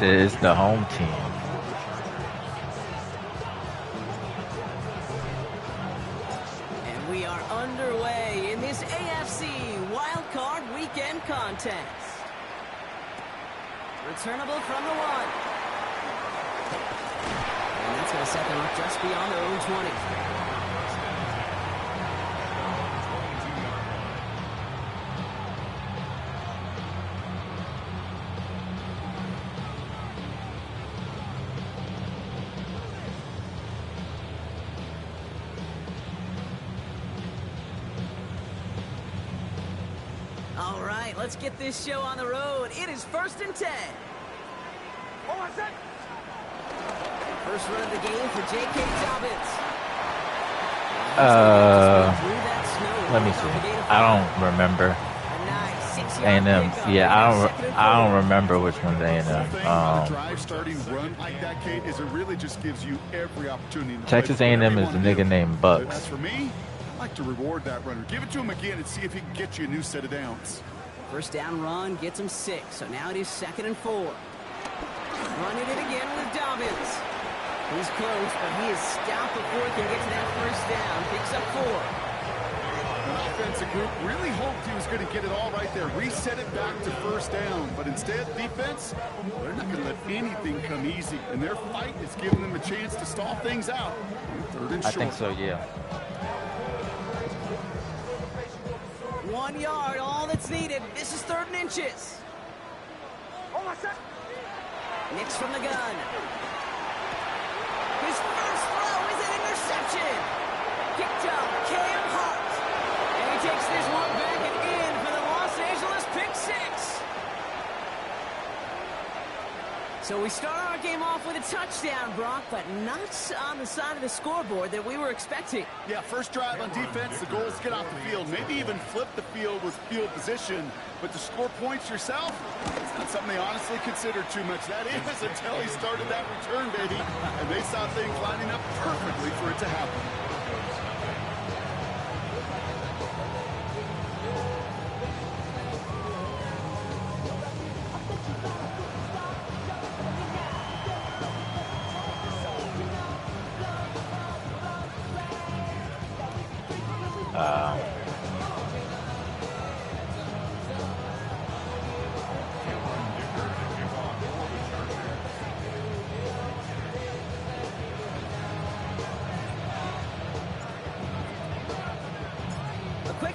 said it's the home team. And we are underway in this AFC Wildcard Weekend contest. Returnable from the 1. And that's going to set them up just beyond their own 20. All right, let's get this show on the road. It is 1st and 10. First run of the game for J.K. Dobbins. Let me see. I don't remember. A&M. Yeah, I don't remember which one's A&M. Drive starting run like that, Kate, is it really just gives you every opportunity. Texas A&M is a nigga named Bucks. As for me, I'd like to reward that runner. Give it to him again and see if he can get you a new set of downs. First down run gets him 6, so now it is 2nd and 4. Running it again with Dobbins. He's close, but he is stopped before he can get to that first down. Picks up 4. The offensive group really hoped he was going to get it all right there. Reset it back to first down. But instead, defense, they're not going to let anything come easy. And their fight is giving them a chance to stall things out. 3rd and short. I think so, yeah. 1 yard, all that's needed. This is 3rd and inches. Nix from the gun. His first throw is an interception. Picked up Cam Hart. And he takes this one back and in for the Los Angeles pick 6. So we start our game off with a touchdown, Brock, but not on the side of the scoreboard that we were expecting. Yeah, first drive on defense, the goal is to get off the field. Maybe even flip the field with field position. But to score points yourself, it's not something they honestly consider too much. That is until he started that return, baby. And they saw things lining up perfectly for it to happen.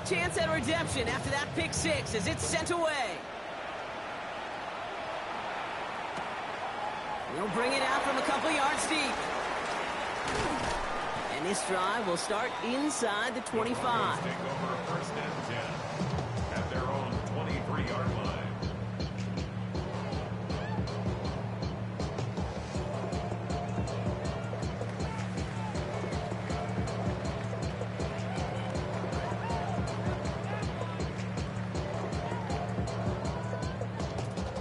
Chance at redemption after that pick 6 as it's sent away. He'll bring it out from a couple yards deep. And this drive will start inside the 25. Take over a 1st and 10 at their own 23-yard line.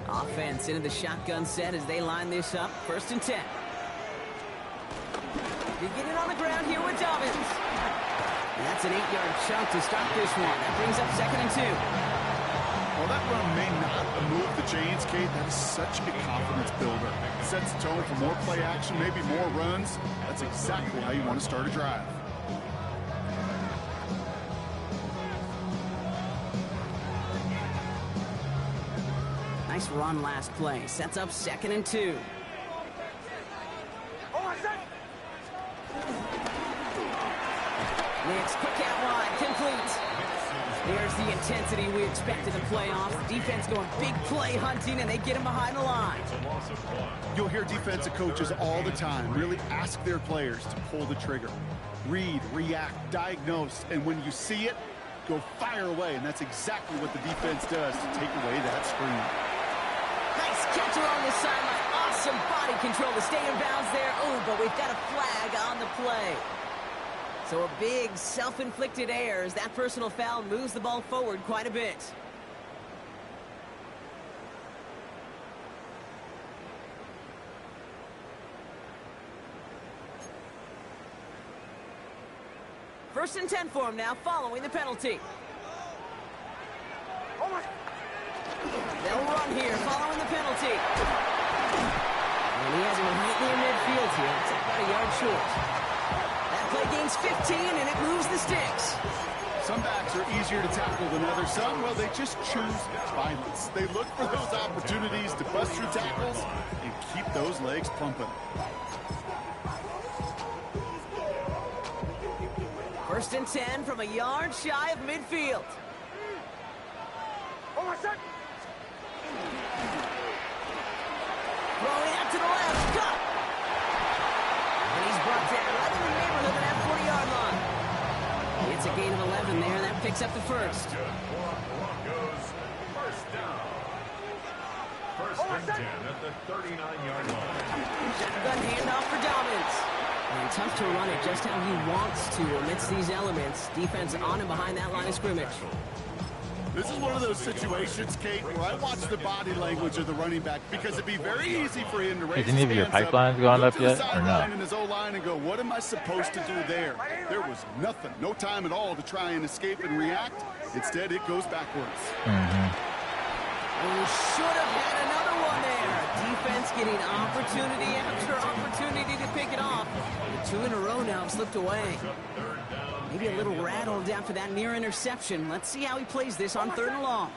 Offense into the shotgun set as they line this up. 1st and 10. Beginning on the ground here with Dobbins. And that's an 8-yard chunk to start this one. That brings up 2nd and 2. Well, that run may not move the chains, Kate. That is such a confidence builder. It sets the tone for more play action, maybe more runs. That's exactly how you want to start a drive. Nice run last play. Sets up 2nd and 2. Nix, quick out wide, complete. There's the intensity we expected in playoffs. Defense going big play hunting, and they get him behind the line. You'll hear defensive coaches all the time really ask their players to pull the trigger. Read, react, diagnose, and when you see it, go fire away. And that's exactly what the defense does to take away that screen. Nice catch along the sideline. Awesome body control to stay in bounds there. Oh, but we've got a flag on the play. So a big self-inflicted error as that personal foul moves the ball forward quite a bit. First and 10 for him now, following the penalty. They'll run here, following the penalty. And he has him right near midfield here. It's about a yard short. That play gains 15, and it moves the sticks. Some backs are easier to tackle than others. Some, well, they just choose violence. They look for those opportunities to bust through tackles and keep those legs pumping. First and 10 from a yard shy of midfield. Throwing out to the left, cut. And he's brought down right in the neighborhood of that 40-yard line. It's a gain of 11 there. That picks up the first. First down. First and 10 at the 39-yard line. Shotgun handoff for Dobbins. And tough to run it just how he wants to amidst these elements. Defense on and behind that line of scrimmage. This is one of those situations, Kate, where I watch the body language of the running back because it'd be very easy for him to raise Is any of your his hands pipelines going up yet, or no? in his O-line and go, what am I supposed to do there? There was nothing, no time at all to try and escape and react. Instead, it goes backwards. We should have had another one there. Defense getting opportunity after opportunity to pick it off. The 2 in a row now have slipped away. Maybe a little rattled after that near interception. Let's see how he plays this on 3rd and long.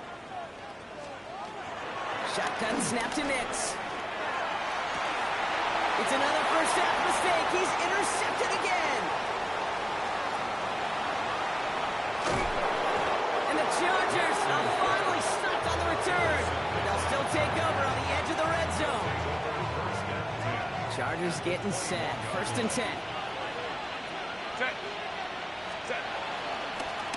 Shotgun snap to Nix. It's another first half mistake. He's intercepted again. And the Chargers are finally stopped on the return. But they'll still take over on the edge of the red zone. Chargers getting set. First and 10.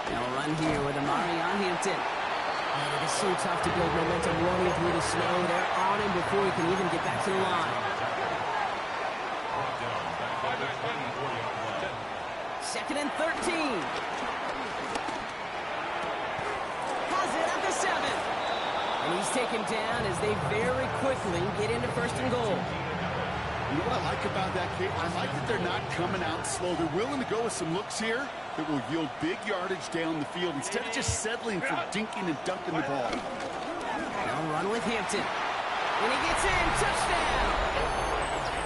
They'll run here with Amari on Hampton. And it is so tough to build momentum running through the snow. They're on him before he can even get back to the line. Second and 13. Has it at the 7. And he's taken down as they very quickly get into 1st and goal. You know what I like about that, Kate? I like that they're not coming out slow. They're willing to go with some looks here that will yield big yardage down the field instead of just settling for dinking and dunking the ball. They'll run with Hampton. When he gets in, touchdown!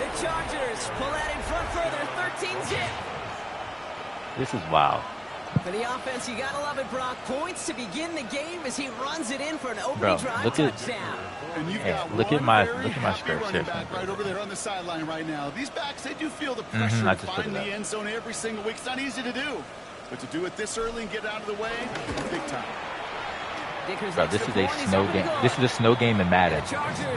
The Chargers pull that in front further, 13-zip. This is wild. For the offense, you gotta love it, Brock. Points to begin the game as he runs it in for an opening drive touchdown. And you've Hey, got look at my script running here. back right over there on the sideline right now. These backs, they do feel the pressure I to just put find it the up. end zone every single week. It's not easy to do, but to do it this early and get out of the way, big time. Bro, this is a snow game. This is a snow game in Madden.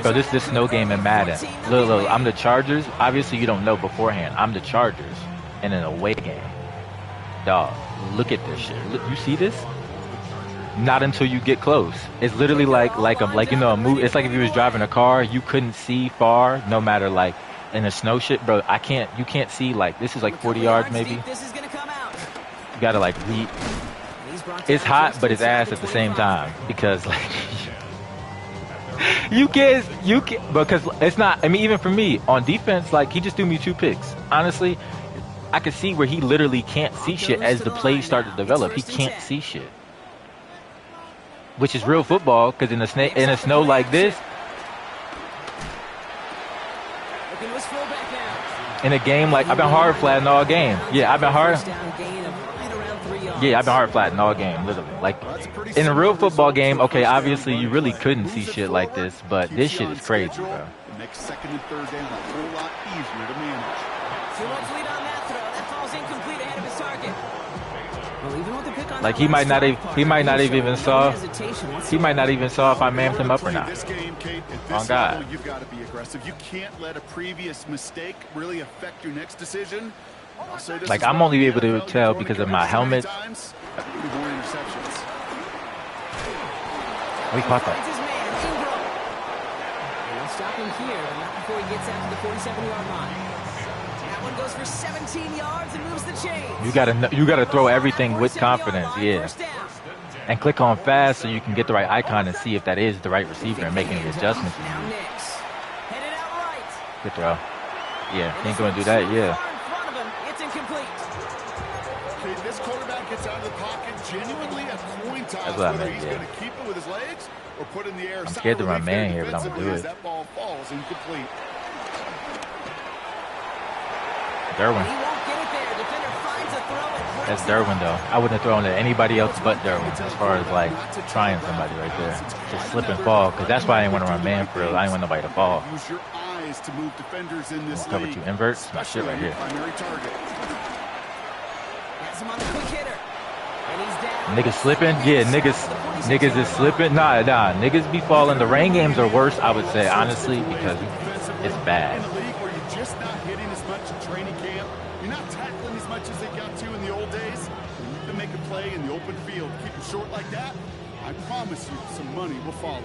Bro, this is a snow game in Madden. Look, I'm the Chargers. Obviously, you don't know beforehand. I'm the Chargers in an away game. Dog, look at this shit. Look, you see this? Not until you get close. It's literally like you know, a movie. It's like if you was driving a car, you couldn't see far, no matter like in the snow shit, bro. You can't see like this is like 40 yards maybe. This is gonna come out. You gotta like read. It's hot, but it's ass at the same time because like you can't because it's not. I mean, even for me on defense, like he just threw me 2 picks. Honestly, I could see where he literally can't see shit as the plays start to develop. He can't see shit, which is real football. Because in a snow like this, in a game like I've been hard flatting all game. Yeah, I've been hard. Yeah, I've been hard flatting all game, literally. Like in a real football game, okay, obviously you really couldn't see shit like this, but this shit is crazy, bro. The next 2nd and 3rd down, a whole lot easier to manage. Too much lead on that throw. That falls incomplete ahead of his target. Well, even with the pick on Like he might not even saw if I mammed him up or not. This game, Kate, at this On God. level, you've got to be aggressive. You can't let a previous mistake really affect your next decision. Like I'm only able to tell because of my helmet. We caught that. We'll stop him here, but not before he gets out to the 47-yard line. That one goes for 17 yards and moves the chains. You gotta throw everything with confidence, yeah. And click on fast so you can get the right icon and see if that is the right receiver and making the adjustments. Now Nix. Headed out right. Good throw. Yeah, he ain't gonna do that, yeah. It's incomplete. Okay, this quarterback gets out of the pocket genuinely a coin toss whether he's going to keep it with his legs or put in the air. I'm scared to run man here, but I'm gonna do it. That ball falls incomplete. Derwin. He won't get it there. Defender finds a throw and breaks That's it Derwin, off. though. I wouldn't have thrown to anybody else but Derwin as far as, like, trying somebody right there. Just slip and fall, because that's why I didn't want to run man for real. I didn't want nobody to fall. Use your eyes to move defenders in this Cover league. 2 inverts. My shit right here. Primary target. Has him on the quick hitter. And he's down. Niggas slipping? Yeah, niggas is slipping. Nah. Niggas be falling. The rain games are worse, I would say, honestly, because it's bad. In a league where you're just not hitting as much in training camp, you're not tackling as much as they got to in the old days, and you can make a play in the open field. Keep it short like that, I promise you some money will follow.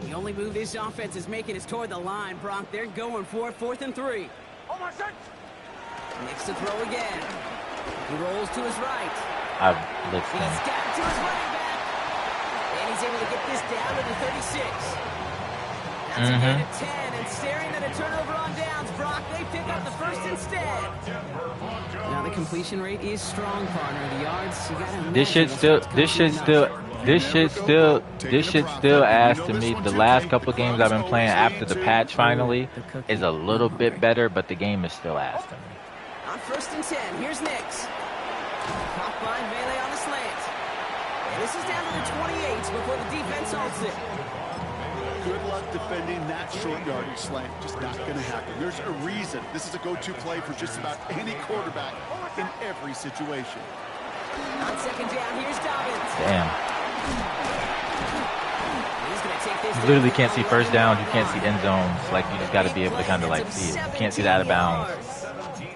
The only move this offense is making is toward the line, Brock. They're going for it, 4th and 3. Makes the throw again. He rolls to his right. I've blitzed He's him. got it to his running back. And he's able to get this down to the 36. That's a gain of 10, and staring at a turnover on downs, Brock, they pick up the first instead. Now the completion rate is strong, partner. The yards, you gotta This shit still ass to me. The last couple games I've been playing after the patch finally is a little bit better, but the game is still ass to me. On 1st and 10, here's Nix. Caught by Melee on the slant. And this is down to the 28 before the defense halts it. Good luck defending that short yardage slant. Just not going to happen. There's a reason this is a go-to play for just about any quarterback in every situation. On 2nd down, here's Dobbins. Damn. He's gonna take this You literally can't see first downs. You can't see end zones. Like, you just got to be able to kind of, like, see it. You can't see that out of bounds.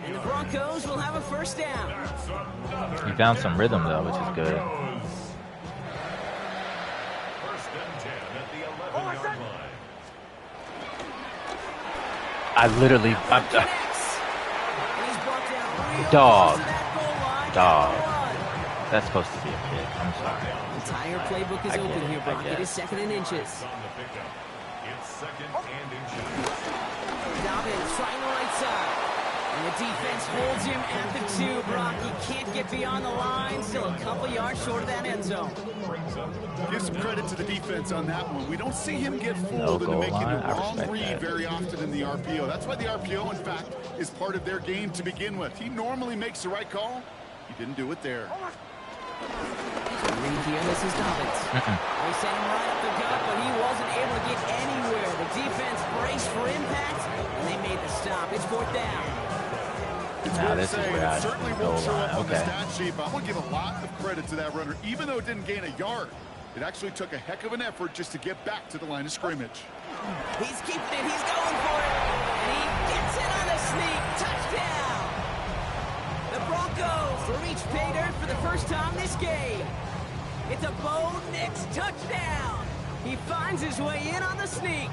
And the Broncos will have a 1st down. He found some rhythm, though, which is good. 1st and 10 at the 11-yard line. I literally... Connects. And he's brought down real Dog. close to that goal line. Dog. Got one. That's supposed to be a kick. I'm sorry. The entire playbook is I get open it, here, I Brock. get It it. is 2nd and inches. On the pickup. It's 2nd and inches. Dobbins trying the right side. And the defense holds him at the 2, Brock. He can't get beyond the line. Still a couple yards short of that end zone. Give some credit to the defense on that one. We don't see him get fooled into goal making line. the I wrong respect read that. very often in the RPO. That's why the RPO, in fact, is part of their game to begin with. He normally makes the right call. He didn't do it there. Read here, this is Dobbins. They sent him right up the gut, but he wasn't able to get anywhere. The defense braced for impact, and they made the stop. It's 4th down. Now this is where I It certainly goal won't show line. up on the Okay. stat sheet, but I want to give a lot of credit to that runner. Even though it didn't gain a yard, it actually took a heck of an effort just to get back to the line of scrimmage. He's keeping it. He's going for it. And he gets it on a sneak. Touchdown. The Broncos reach pay dirt for the first time this game. It's a Bo Nix touchdown. He finds his way in on the sneak.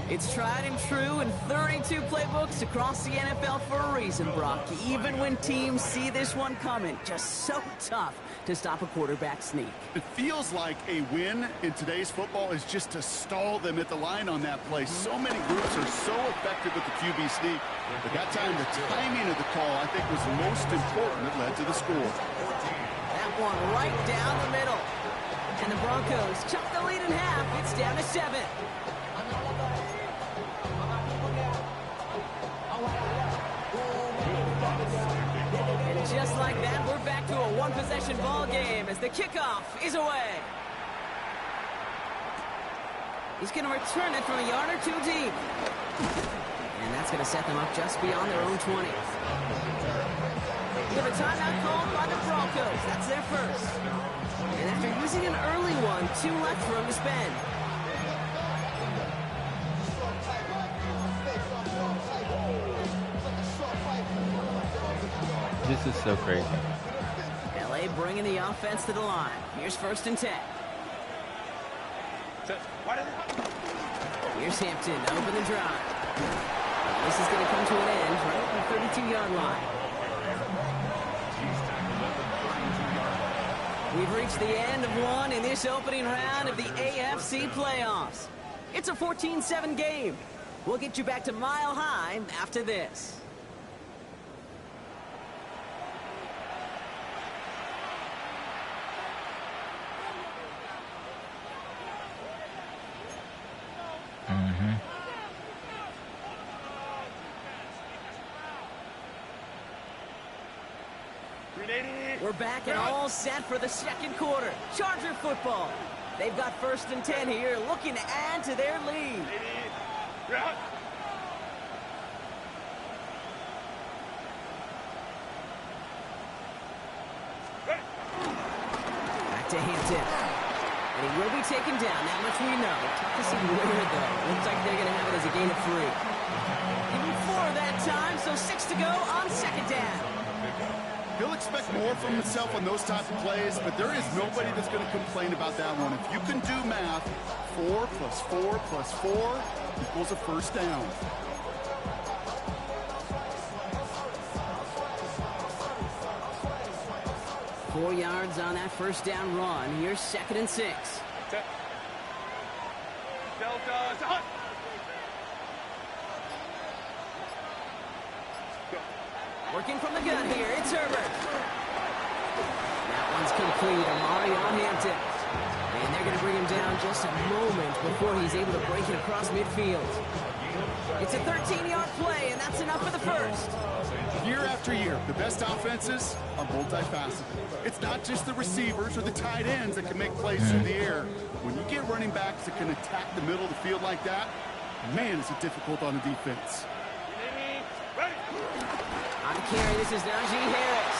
It's tried and true in 32 playbooks across the NFL for a reason, Brock. Even when teams see this one coming, just so tough to stop a quarterback sneak. It feels like a win in today's football is just to stall them at the line on that play. So many groups are so effective with the QB sneak. But that time, the timing of the call, I think, was most important that led to the score. That one right down the middle. And the Broncos chop the lead in half. It's down to 7. And just like that, we're back to a one-possession ball game as the kickoff is away. He's going to return it from a yard or 2 deep. And that's going to set them up just beyond their own 20. With a timeout called by the Broncos. That's their first. And after using an early one, 2 left for him to spend. This is so crazy. LA bringing the offense to the line. Here's 1st and 10. Here's Hampton, open the drive. This is going to come to an end right at the 32-yard line. We've reached the end of one in this opening round of the AFC playoffs. It's a 14-7 game. We'll get you back to Mile High after this. We're back and all set for the second quarter. Charger football. They've got 1st and 10 here, looking to add to their lead. Back to Hampton. And he will be taken down. That much we know. Tough to see where, though. Looks like they're going to have it as a gain of 3. Even 4 that time, so 6 to go on 2nd down. He'll expect more from himself on those type of plays, but there is nobody that's going to complain about that one. If you can do math, 4 plus 4 plus 4 equals a 1st down. Four yards on that 1st down run. Here's 2nd and 6. Working from the gun here, it's Herbert. That one's complete. Amari on Hampton. And they're going to bring him down just a moment before he's able to break it across midfield. It's a 13-yard play, and that's enough for the 1st. Year after year, the best offenses are multifaceted. It's not just the receivers or the tight ends that can make plays through the air. When you get running backs that can attack the middle of the field like that, man, is it difficult on the defense. On the carry, this is Najee Harris.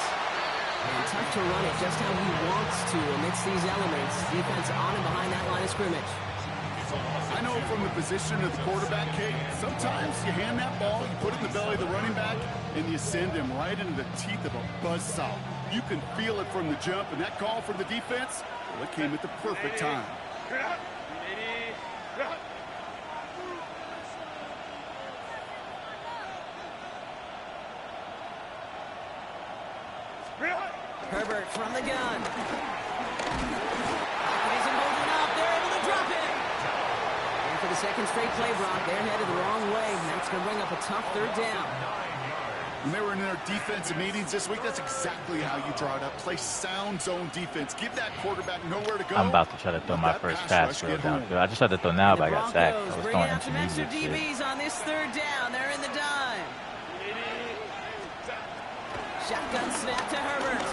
And tough to run it just how he wants to amidst these elements. Defense on and behind that line of scrimmage. I know from the position of the quarterback, Kate, sometimes you hand that ball, you put it in the belly of the running back, and you send him right into the teeth of a buzzsaw. You can feel it from the jump, and that call from the defense, well, it came at the perfect time. Herbert from the gun. Isn't holding up. They're able to drop it. And for the 2nd straight play, Brock, they're headed the wrong way. And that's going to bring up a tough 3rd down. When they were in their defensive meetings this week, that's exactly how you draw it up. Play sound zone defense. Give that quarterback nowhere to go. I'm about to try to throw my first pass for downfield. I just had to throw now, but I got sacked. I was throwing out some extra intermediate DBs on this 3rd down. They're in the dime. Shotgun snap to Herbert.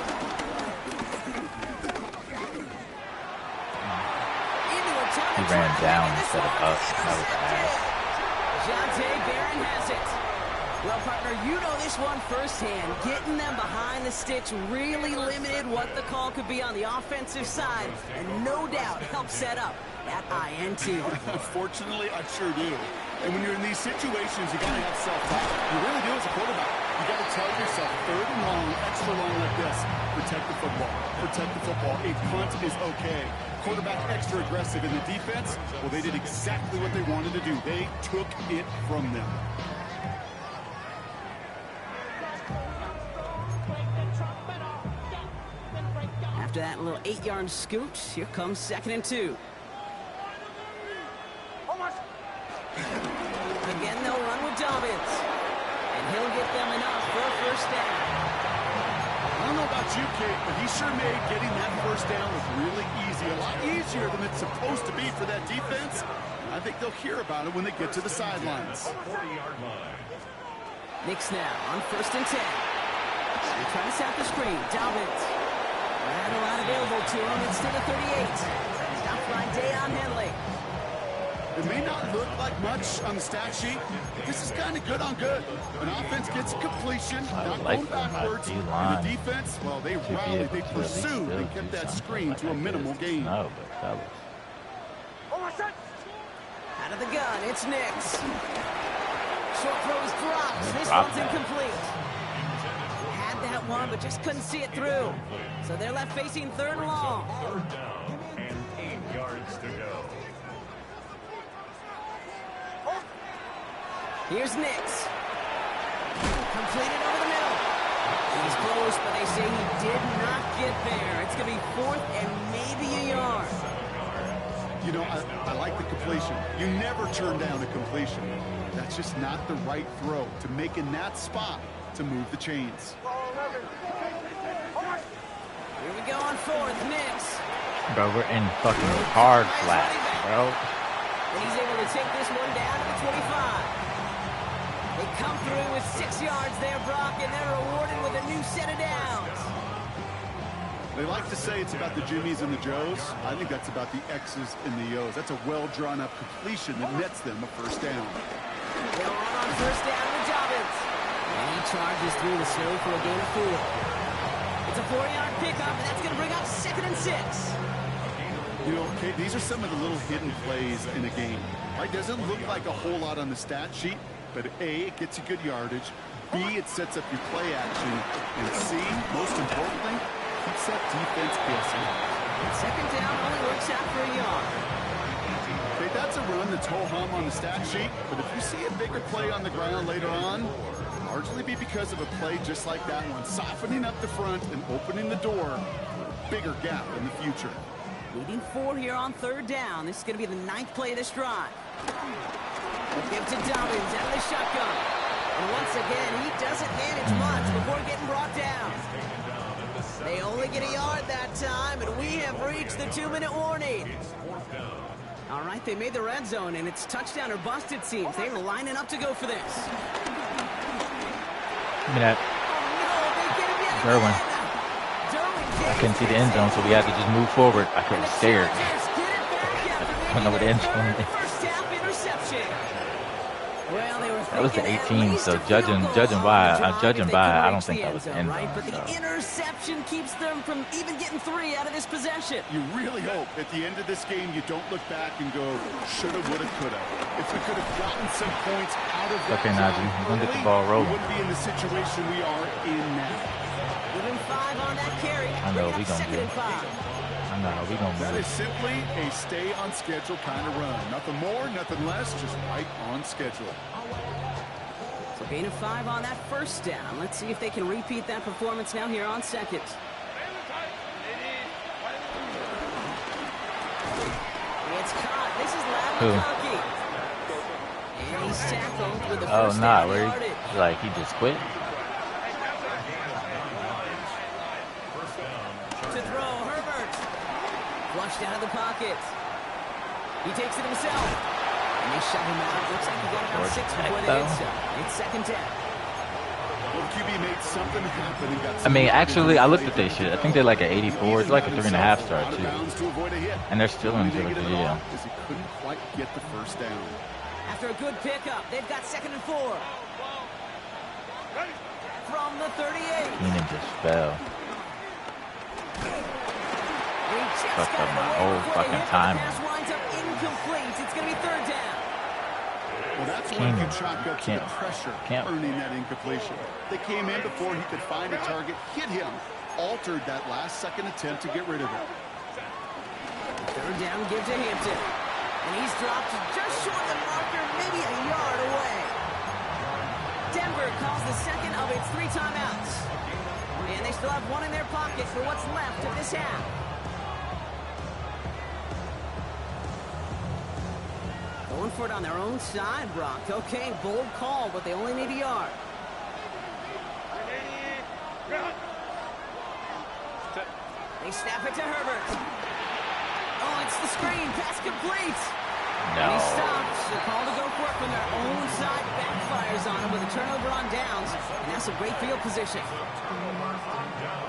He ran down instead of up. That was bad. Jonte Barron has it. Well, partner, you know this one firsthand. Getting them behind the sticks really limited what the call could be on the offensive side, and no doubt helped set up that INT. Unfortunately, I sure do. And when you're in these situations, you got to have self-talk. You really do as a quarterback. You got to tell yourself, 3rd and long, extra long like this, protect the football. Protect the football. A punt is okay. Quarterback extra aggressive in the defense. Well, they did exactly what they wanted to do. They took it from them. After that little 8-yard scoot, here comes 2nd and 2. Again, they'll run with Dobbins. And he'll get them enough for a 1st down. I don't know about you, Kate, but he sure made getting that 1st down look really easy. A lot easier than it's supposed to be for that defense. I think they'll hear about it when they get to the sidelines. Knicks now on 1st and 10. They're trying to set the screen. Dobbins. Not a lot available to him. It's still a 38. Stopped by Deion Henley. It may not look like much on the stat sheet, but this is kind of good on good. An offense gets a completion, not going backwards. And the defense, well, they rallied, they pursued, and kept that screen to a minimal gain. No, but fellas. Out of the gun, it's Knicks. Short throws drops. This one's incomplete. Had that one, but just couldn't see it through. So they're left facing 3rd and long. 3rd down and 8 yards to go. Here's Nix. Completed over the middle. He's close, but they say he did not get there. It's going to be 4th and maybe a yard. You know, I like the completion. You never turn down a completion. That's just not the right throw to make in that spot to move the chains. Here we go on 4th, Nix. Bro, we're in fucking hard flats, bro. And he's able to take this one down to the 25. They come through with 6 yards there, Brock, and they're rewarded with a new set of downs. They like to say it's about the Jimmies and the Joes. I think that's about the X's and the O's. That's a well-drawn-up completion that nets them a first down. They'll run on first down with Dobbins. And he charges through the snow for a gain of 4. It's a 4-yard pickup, and that's going to bring up 2nd and 6. You know, Kate, these are some of the little hidden plays in a game. It doesn't look like a whole lot on the stat sheet, but A, it gets you good yardage. B, it sets up your play action. And C, most importantly, keeps that defense guessing. And 2nd down only works out for a yard. Okay, that's a run that's ho-hum on the stat sheet, but if you see a bigger play on the ground later on, it'll largely be because of a play just like that one, softening up the front and opening the door for a bigger gap in the future. Needing 4 here on 3rd down. This is going to be the 9th play of this drive. We'll give to Dobbins out of the shotgun. And once again, he doesn't manage much before getting brought down. They only get a yard that time, and we have reached the 2-minute warning. All right, they made the red zone, and it's touchdown or bust, it seems. They're lining up to go for this. Give me that. Derwin. I couldn't see the end zone, so we had to just move forward. I couldn't stare. I don't know what the end zone is. That was the 18, so judging by, I don't think that was the end zone. But the interception keeps them from even getting 3 out of this possession. You really hope at the end of this game you don't look back and go, shoulda, woulda, coulda. If we could have gotten some points out of that, okay, Najee, we're gonna get the ball rolling. We wouldn't be in the situation we are in now. Within 5 on that carry. I know we gonna do. I know we gonna That do. is simply a stay on schedule kind of run. Nothing more, nothing less, just right on schedule. So gain of 5 on that first down. Let's see if they can repeat that performance now here on 2nd. It's caught. This is Lavin. And he's tackled with the first down yardage. Like he just quit. To throw, Herbert. Flushed out of the pocket. He takes it himself. And they shut him out. Looks like he got about 6 before they did so. It's 2nd down. Well, QB made something happen and got I mean, actually, I looked at their shit. I think they're like an 84. It's like a 3.5 star too. And they're still in the video. He couldn't quite get the first down. After a good pickup, they've got 2nd and 4. From the 38. Keenan just fell. Fucked up my whole fucking time. Incomplete. It's going to be 3rd down. Well, that's when you chalk up to the pressure earning that incompletion. They came in before he could find a target, hit him, altered that last-second attempt to get rid of it. 3rd down, give to Hampton. And he's dropped just short of the marker, maybe a yard away. Denver calls the 2nd of its 3 timeouts. And they still have 1 in their pocket for what's left of this half. Going for it on their own side, Brock. Okay, bold call, but they only need a yard. They snap it to Herbert. Oh, it's the screen. Pass complete. No. And he stops. The call to go for it from their own side backfires on him with a turnover on downs. And that's a great field position.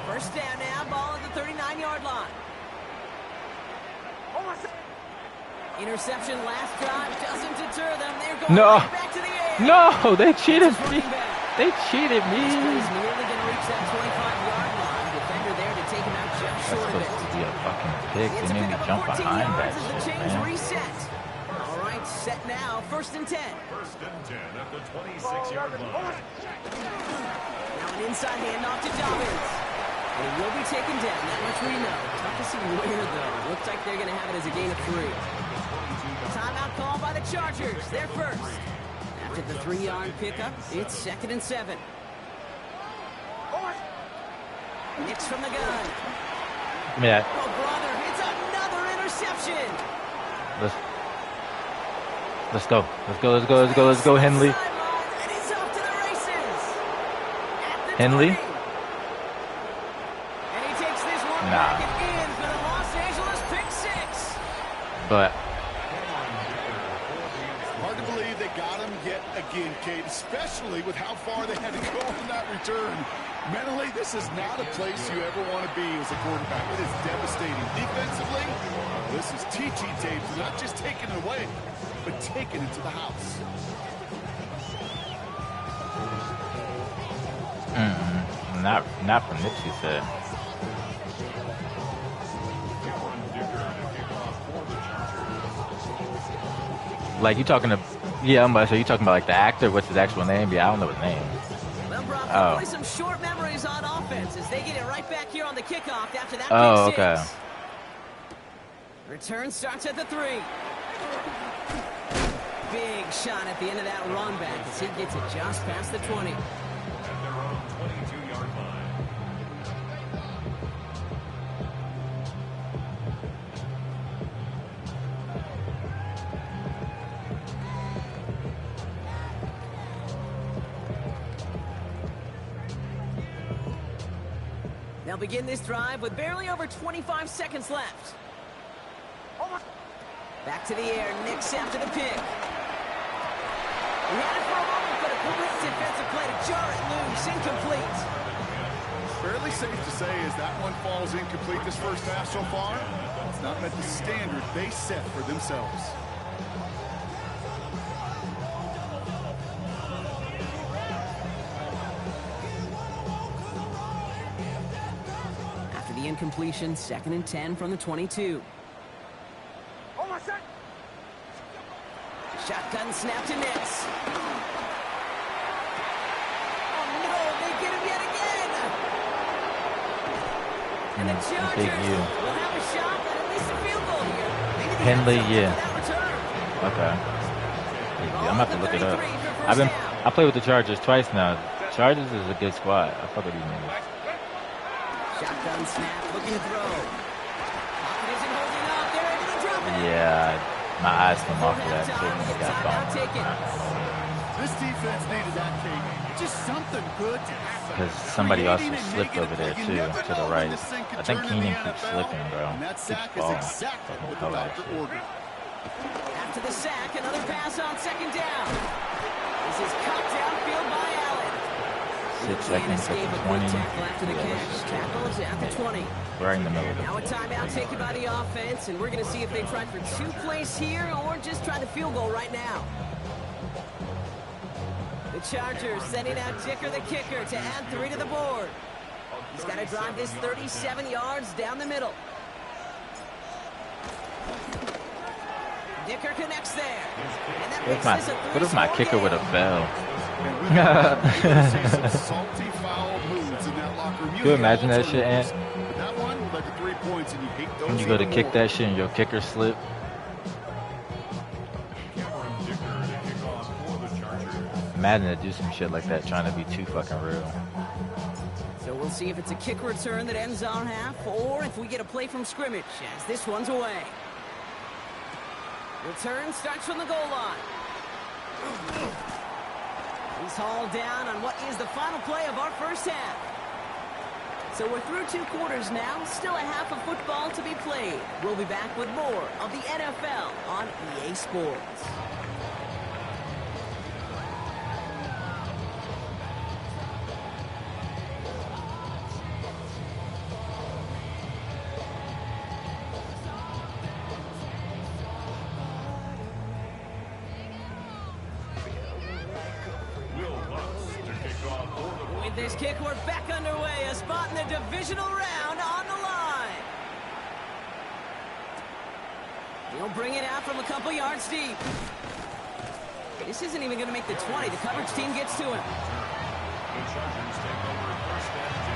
First down now, ball at the 39-yard line. Interception last drive doesn't deter them. They're going right back to the air. No, they cheated me. They cheated me. He's nearly going to reach that 25-yard line. Defender there to take him out just short of it. That's supposed to be a fucking pick. They made me jump behind that shit, man. Reset. All right, set now. 1st and 10. 1st and 10 at the 26-yard line. Now an inside handoff to Dobbins. And he will be taken down. That much we know. Tough to see where, though. Looks like they're going to have it as a gain of 3. Timeout call by the Chargers. They're first. After the 3-yard pickup, it's 2nd and 7. Nix from the gun. Give me that. Oh, brother, it's another interception. Let's go. Let's go, Henley. And he's off to the races. Henley? And he takes this one back and in for the Los Angeles pick 6. But Hard to believe they got him yet again, Kate, especially with how far they had to go on that return. Mentally, this is not a place you ever want to be as a quarterback. It is devastating. Defensively, this is teaching tapes, not just taking it away, but taking it to the house. Not from Nipsey said. Like you talking to, yeah, I'm about to say you talking about like the actor. What's his actual name? Yeah, I don't know his name. Well, Brock, hopefully some short memories on offense as they get it right back here on the kickoff after that pick six. Okay. Return starts at the 3. Big shot at the end of that run back as he gets it just past the 20. At their own 22-yard line. They'll begin this drive with barely over 25 seconds left. Back to the air, Nix after the pick. He had it for a moment, but a great defensive play to jar it loose, incomplete. Fairly safe to say as that one falls incomplete this first half so far, it's not met the standard they set for themselves. After the incompletion, 2nd and 10 from the 22. Shotgun snap to Nix. Oh no, they get him yet again. And the Chargers will have a shot at least a field goal here. Henley, yeah. Okay. Yeah, I'm gonna have to look it up. I played with the Chargers twice now. Chargers is a good squad. I fuck with these niggas. Shotgun snap, looking to throw. Pocket isn't holding up. They're able to drop it. Yeah. My eyes come off of that shit. Got boned. This defense needed that, Kate. Just something good to happen. Because somebody also slipped over there too, to the right. I think Keenan keeps slipping, bro. Keeps falling. After the sack, another pass on 2nd down. This is cut downfield by Allen. 6 seconds at the 20. After the catch. Tackles at the 20. Right in the middle of Now a it. timeout taken by the offense, and we're going to see if they try for 2 plays here or just try the field goal right now. The Chargers sending out Dicker the kicker to add 3 to the board. He's got to drive this 37 yards down the middle. Dicker connects there. And that makes this a What if my kicker would have fell? Can you imagine that shit, Ant? When you go to kick that shit and your kicker slip. Madden to do some shit like that, trying to be too fucking real. So we'll see if it's a kick return that ends our half, or if we get a play from scrimmage, as this one's away. Return starts from the goal line. He's hauled down on what is the final play of our first half. So we're through 2 quarters now, still a half of football to be played. We'll be back with more of the NFL on EA Sports. With this kick, we're back underway. A spot in the divisional round on the line. He'll bring it out from a couple yards deep. This isn't even going to make the 20. The coverage team gets to him. The Chargers take over 1st and 10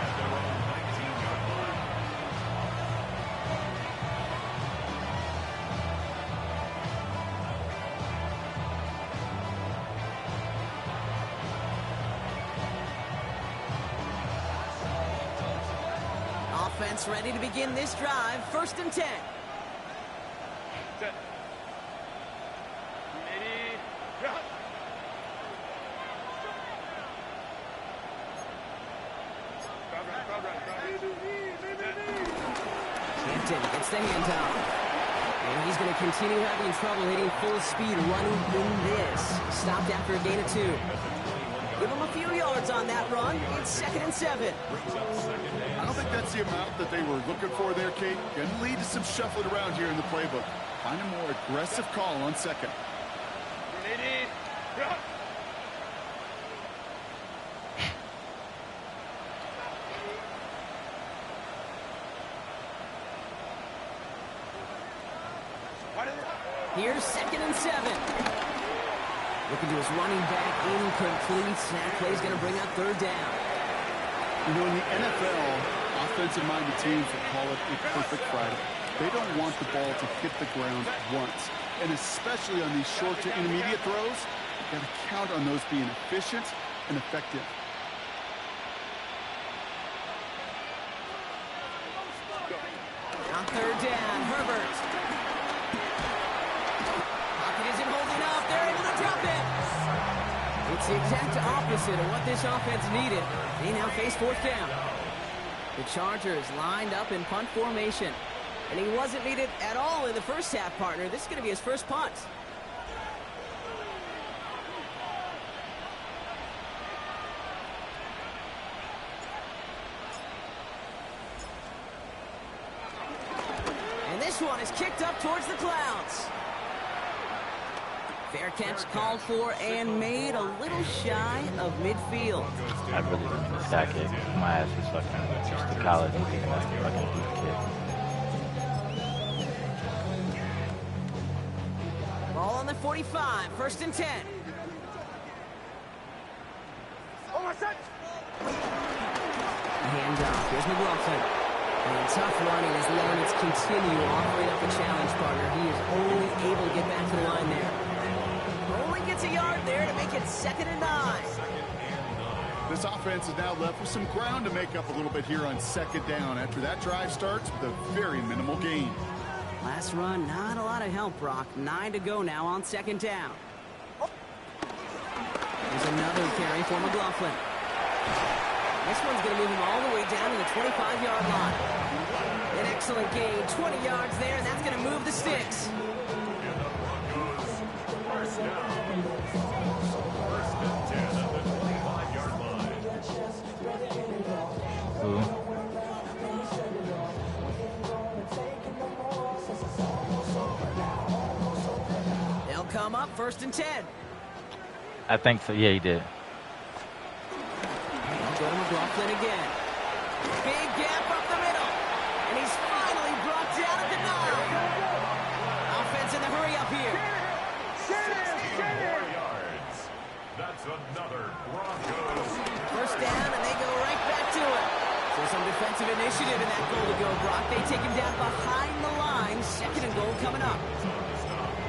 at their own 19-yard line. Offense ready to begin this drive. 1st and 10. Hampton gets the handoff. And he's going to continue having trouble hitting full speed running in this. Stopped after a gain of 2. Give him a few yards on that run. It's 2nd and 7. I don't think that's the amount that they were looking for there, Kate. Going to lead to some shuffling around here in the playbook. Find a more aggressive call on 2nd. Here's 2nd and 7. Looking to his running back, incomplete. That play's going to bring up 3rd down. You know, in the NFL, offensive-minded teams will call it a perfect Friday. They don't want the ball to hit the ground once. And especially on these short to intermediate throws, you've got to count on those being efficient and effective. On 3rd down, Herbert. Pocket isn't holding up. They're able to drop it. It's the exact opposite of what this offense needed. They now face 4th down. The Chargers lined up in punt formation. And he wasn't needed at all in the first half, partner. This is going to be his first punt. And this one is kicked up towards the clouds. Fair catch called for and made a little shy of midfield. I really didn't miss that kick. My ass is fucking just to college. That's the fucking kick. Ball on the 45, 1st and 10. Hand off, here's McLaughlin. And tough running as the elements continue offering up a challenge, partner. He is only able to get back to the line there. Only gets a yard there to make it 2nd and 9. This offense is now left with some ground to make up a little bit here on 2nd down after that drive starts with a very minimal gain. Last run, not a lot of help, Brock. 9 to go now on 2nd down. There's another carry for McLaughlin. This one's going to move him all the way down to the 25-yard line. An excellent gain, 20 yards there, and that's going to move the sticks. First down. First and 10 at the 25-yard line. They'll come up 1st and 10. I think so. Yeah, he did. Go to McLaughlin again. Big gap up the middle. And he's finally brought down at the 9. Offense in the hurry up here. 64 yards. That's another Broncos. 1st down, and they go right back to it. So some defensive initiative in that goal to go, Brock. They take him down behind the line. 2nd and goal coming up.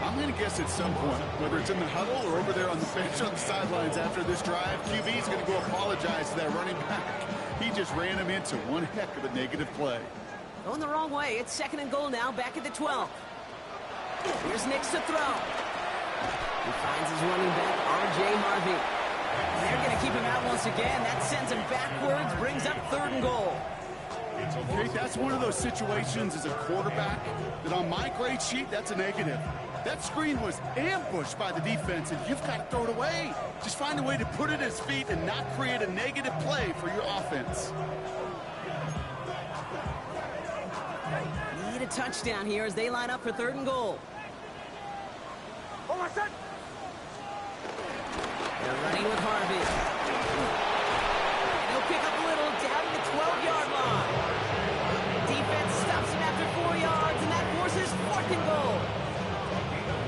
I'm going to guess at some point, whether it's in the huddle or over there on the bench on the sidelines after this drive, QB is going to go apologize to that running back. He just ran him into one heck of a negative play. Going the wrong way. It's 2nd and goal now, back at the 12. Here's Nix to throw. He finds his running back, R.J. Harvey. They're going to keep him out once again. That sends him backwards, brings up 3rd and goal. Okay, that's one of those situations as a quarterback that on my grade sheet, that's a negative. That screen was ambushed by the defense, and you've got to throw it away. Just find a way to put it at his feet and not create a negative play for your offense. Need a touchdown here as they line up for 3rd and goal. They're running with Harvey. And he'll pick up a little down to the 12-yard line. Defense stops him after 4 yards, and that forces 4th and goal.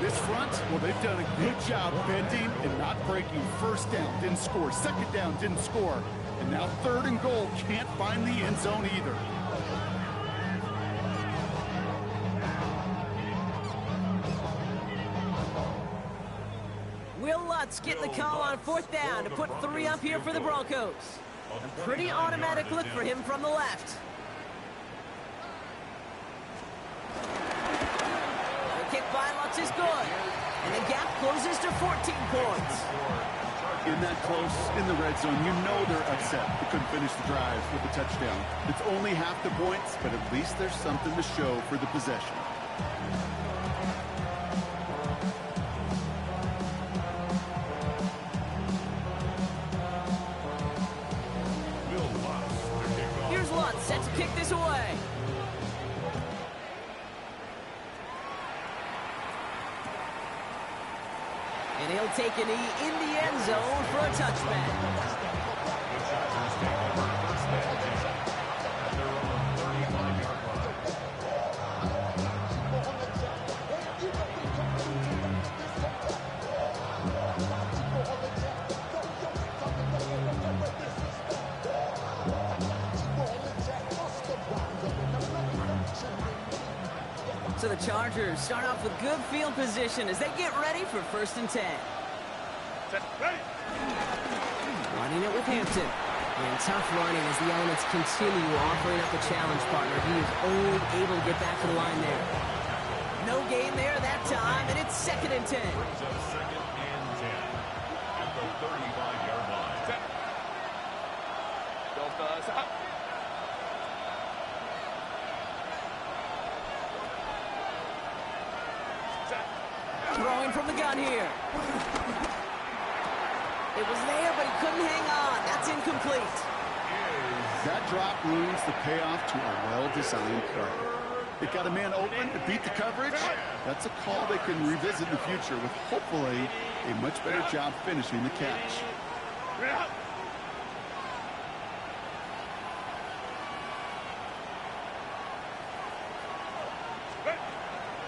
This front, well, they've done a good job bending and not breaking. 1st down, didn't score. 2nd down, didn't score. And now 3rd and goal, can't find the end zone either. Will Lutz getting the call on 4th down to put 3 up here for the Broncos. A pretty automatic look for him from the left. The kick by Lutz is good. And the gap closes to 14 points. In that close, in the red zone, you know they're upset. They couldn't finish the drive with a touchdown. It's only half the points, but at least there's something to show for the possession. set to kick this away. And he'll take a knee in the end zone for a touchback. The Chargers take over first down at their own 35-yard line. So the Chargers start off with good field position as they get ready for 1st and 10. Running it with Hampton. And tough running as the elements continue offering up a challenge partner. He is only able to get back to the line there. No gain there that time, and it's 2nd and 10. Brings up 2nd and 10 at the 35-yard line. Throwing from the gun here. It was there, but he couldn't hang on. That's incomplete. That drop ruins the payoff to a well-designed play. It got a man open to beat the coverage. That's a call they can revisit in the future with hopefully a much better job finishing the catch.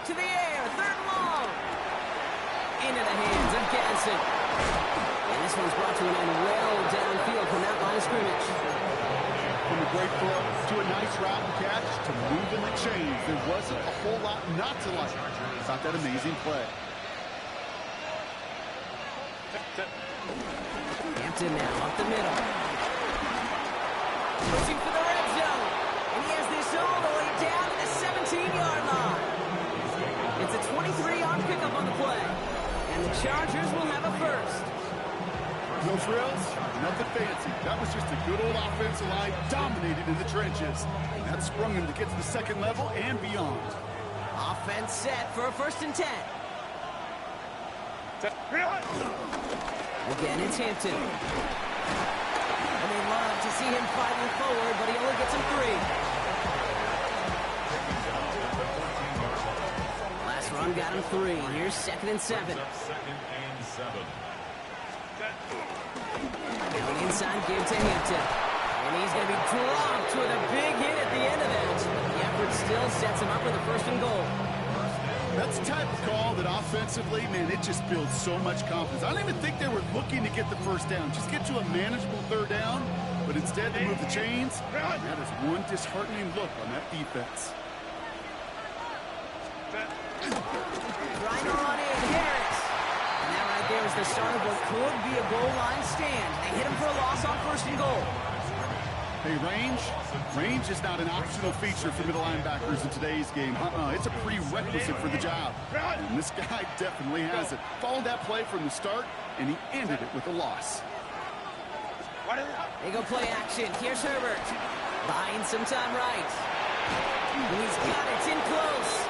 To the air, 3rd and long. Into the hands of Gadsden. And this one's brought to an end well downfield from that line of scrimmage. From a great throw to a nice route and catch to moving the chains. There wasn't a whole lot not to like about that amazing play. Hampton now up the middle. Pushing for the red zone. And he has this all the way down to the 17-yard line. It's a 23-yard pickup on the play. And the Chargers will have a first. No frills, nothing fancy. That was just a good old offensive line dominated in the trenches. And that sprung him to get to the 2nd level and beyond. Offense set for a 1st and 10. Again, it's Hampton. And they love to see him fighting forward, but he only gets him 3. Last run got him 3. Here's 2nd and 7. 2nd and 7. Now an inside give to Hampton. And he's going to be dropped with a big hit at the end of that. The effort still sets him up with a 1st and goal. That's the type of call that offensively, man, it just builds so much confidence. I don't even think they were looking to get the 1st down. Just get to a manageable 3rd down. But instead they move the chains. That is one disheartening look on that defense. Trying to run in, Harris. And that right there is the start of what could be a goal line stand. They hit him for a loss on 1st and goal. Hey, range is not an optional feature for middle linebackers in today's game. It's a prerequisite for the job. And this guy definitely has it. Followed that play from the start, and he ended it with a loss. They go play action. Here's Herbert. Buying some time right. And he's got it. It's in close.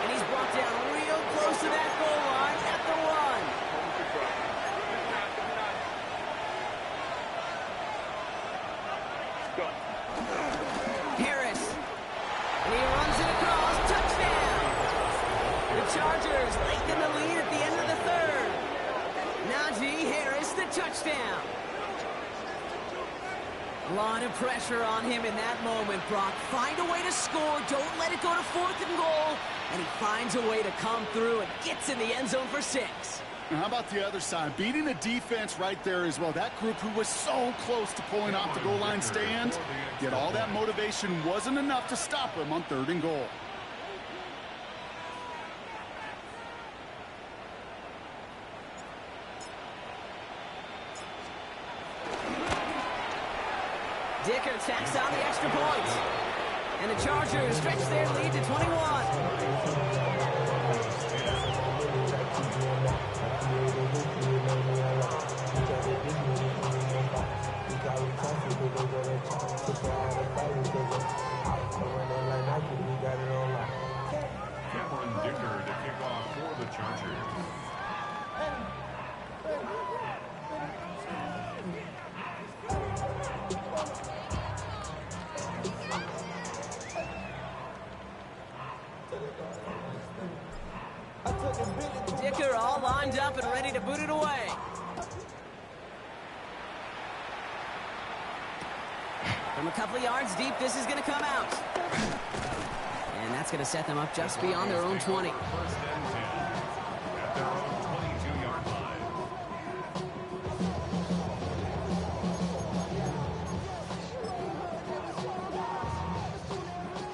And he's brought down real close to that goal line at the 1. Harris. And he runs it across. Touchdown. The Chargers lengthen the lead at the end of the 3rd. Najee Harris, the touchdown. A lot of pressure on him in that moment, Brock. Find a way to score. Don't let it go to 4th and goal. And he finds a way to come through and gets in the end zone for 6. Now, how about the other side? Beating the defense right there as well. That group who was so close to pulling off the goal line stand, yet all that motivation wasn't enough to stop him on 3rd and goal. Dicker tacks on the extra point. And the Chargers stretch their lead to 21. Cameron Dicker to kick off for the Chargers. lined up and ready to boot it away. From a couple of yards deep, this is going to come out. And that's going to set them up just beyond their own 20. First and 10 at their own 22-yard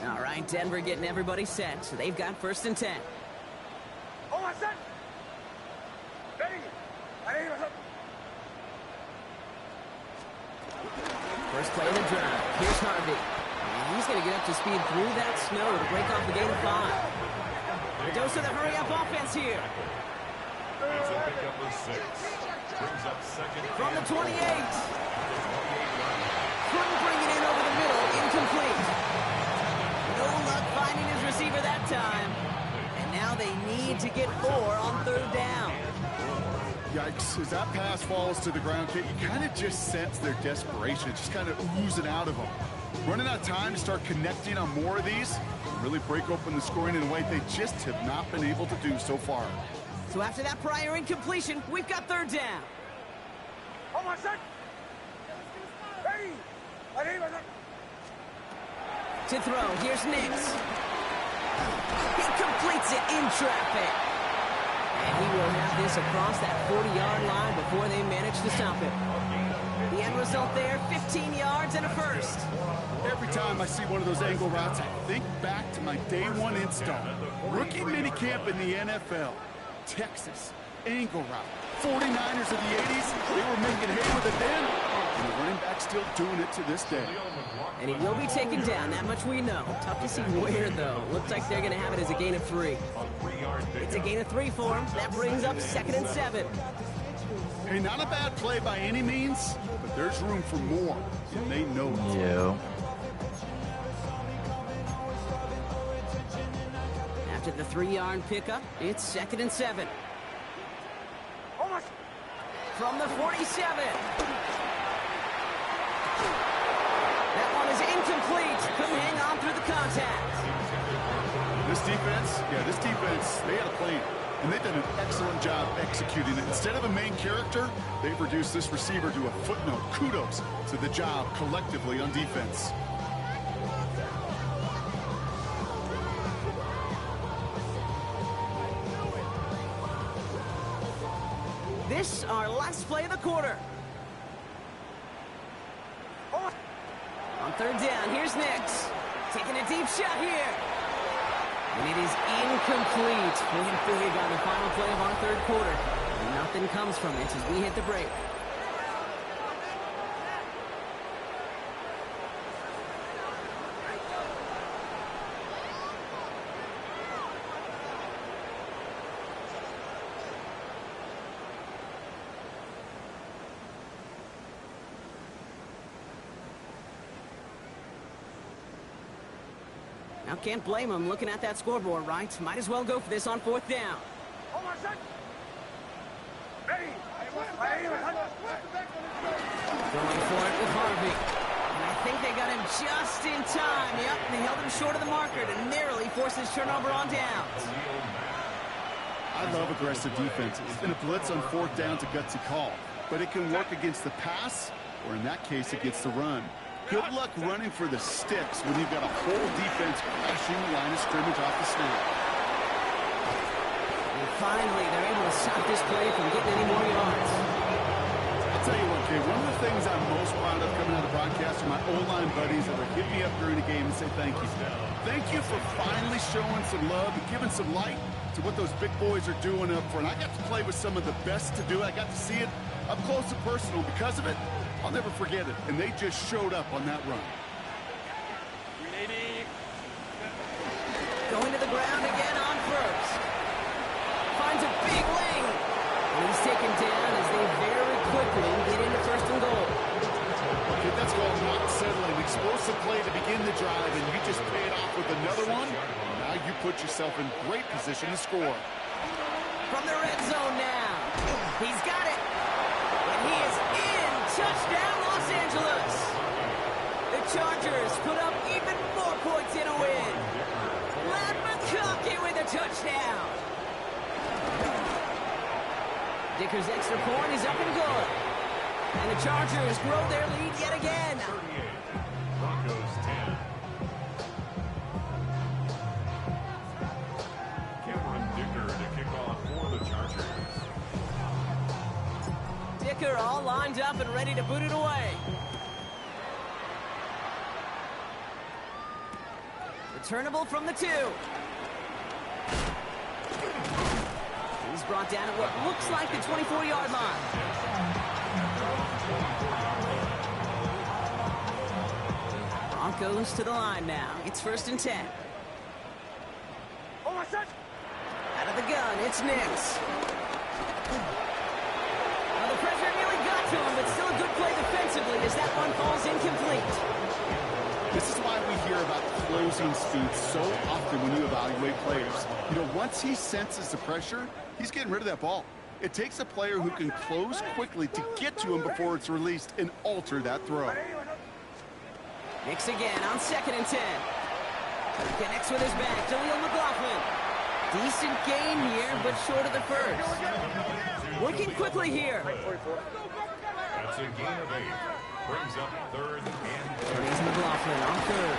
line. All right, Denver getting everybody set. So they've got first and 10. First play of the drive. Here's Harvey. And he's going to get up to speed through that snow to break off the gain of 5. A dose of the hurry-up offense here. That's a pickup of 6. Brings up second. From the 28. Couldn't bring it in over the middle. Incomplete. No luck finding his receiver that time. And now they need to get 4 on third down. Yikes, as that pass falls to the ground, Kate, you kind of just sense their desperation. It's just kind of oozing out of them. Running out of time to start connecting on more of these, really break open the scoring in a way they just have not been able to do so far. So after that prior incompletion, we've got third down. To throw, here's Nix. He completes it in traffic. And he will have this across that 40-yard line before they manage to stop it. The end result there, 15 yards and a first. Every time I see one of those angle routes, I think back to my day one install. Rookie minicamp in the NFL. Texas, angle route. 49ers of the 80s, they were making hay with it then. And the running back still doing it to this day. And he will be taken down, that much we know. Tough to see where, though. Looks like they're going to have it as a gain of 3. It's a gain of 3 for him. That brings up 2nd and 7. Hey, not a bad play by any means, but there's room for more, and they know it. Yeah. After the 3-yard pickup, it's 2nd and 7. From the 47. That one is incomplete. Couldn't hang on through the contact. This defense, they had a plan, and they've done an excellent job executing it. Instead of a main character, they've reduced this receiver to a footnote. Kudos to the job collectively on defense. This, our last play of the quarter. On third down, here's Nix. Taking a deep shot here. And it is incomplete. Playing big on the final play of our third quarter. And nothing comes from it as we hit the break. Now, can't blame him looking at that scoreboard, right? Might as well go for this on 4th down. Going for it with Harvey. And I think they got him just in time. Yep, they held him short of the marker to narrowly force his turnover on downs. I love aggressive defenses. And a blitz on 4th down's a gutsy call. But it can work against the pass, or in that case, against the run. Good luck running for the sticks when you've got a whole defense crashing the line of scrimmage off the snap. And finally, they're able to stop this play from getting any more yards. I'll tell you what, Kay, one of the things I'm most proud of coming out of the broadcast are my O-line buddies that would hit me up during the game and say thank you. Thank you for finally showing some love and giving some light to what those big boys are doing up front. I got to play with some of the best to do it. I got to see it up close and personal. Because of it, I'll never forget it. And they just showed up on that run. Going to the ground again on first. Finds a big lane. And he's taken down as they very quickly get into 1st and goal. Okay, that's called not settling. Explosive play to begin the drive, and you just pay it off with another one. Now you put yourself in great position to score. From the red zone now. He's got it. And he is in. Touchdown, Los Angeles. The Chargers put up even more points in a win. Matt McConkey with a touchdown. Dicker's extra point is up and good. And the Chargers grow their lead yet again. 38. Broncos 10. Cameron Dicker to kick off for the Chargers. Dicker all lined up and ready to boot it away. Returnable from the 2. He's brought down at what looks like the 24-yard line. Broncos to the line now. It's 1st and 10. Out of the gun, it's Nix. Well, the pressure nearly got to him, but still a good play defensively as that one falls incomplete. This is why we hear about closing speed so often when you evaluate players. You know, once he senses the pressure, he's getting rid of that ball. It takes a player who can close quickly to get to him before it's released and alter that throw. Nix again on 2nd and 10. Connects with his back. Jaleel McLaughlin. Decent gain here, but short of the first. Working quickly here. That's a gain of 8. Brings up 3rd and 10. Here's McLaughlin on 3rd.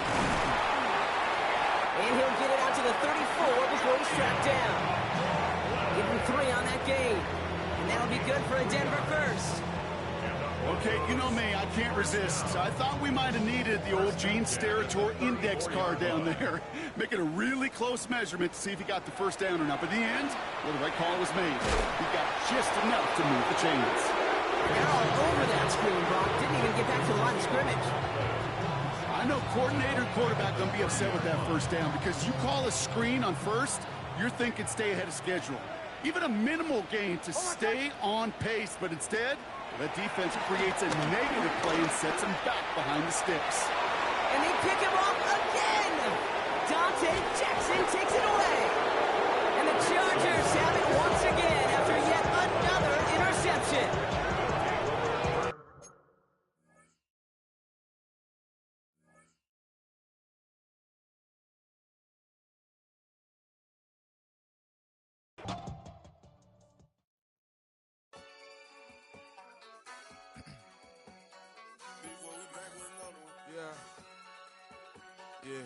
And he'll get it out to the 34 before he's trapped down. Give him 3 on that gain. And that'll be good for a Denver first. Okay, you know me, I can't resist. I thought we might have needed the old Gene Steratore index card down there. Making a really close measurement to see if he got the first down or not. But in the end, well, the right call was made. He got just enough to move the chains. They're all over that screen, Brock. Didn't even get back to the line of scrimmage. I know coordinator and quarterback going to be upset with that first down because you call a screen on first, you're thinking stay ahead of schedule. Even a minimal gain to stay on pace, but instead, that defense creates a negative play and sets him back behind the sticks. And they pick him off again. Dante Jackson takes it away. And the Chargers have it once again after yet another interception. Yeah.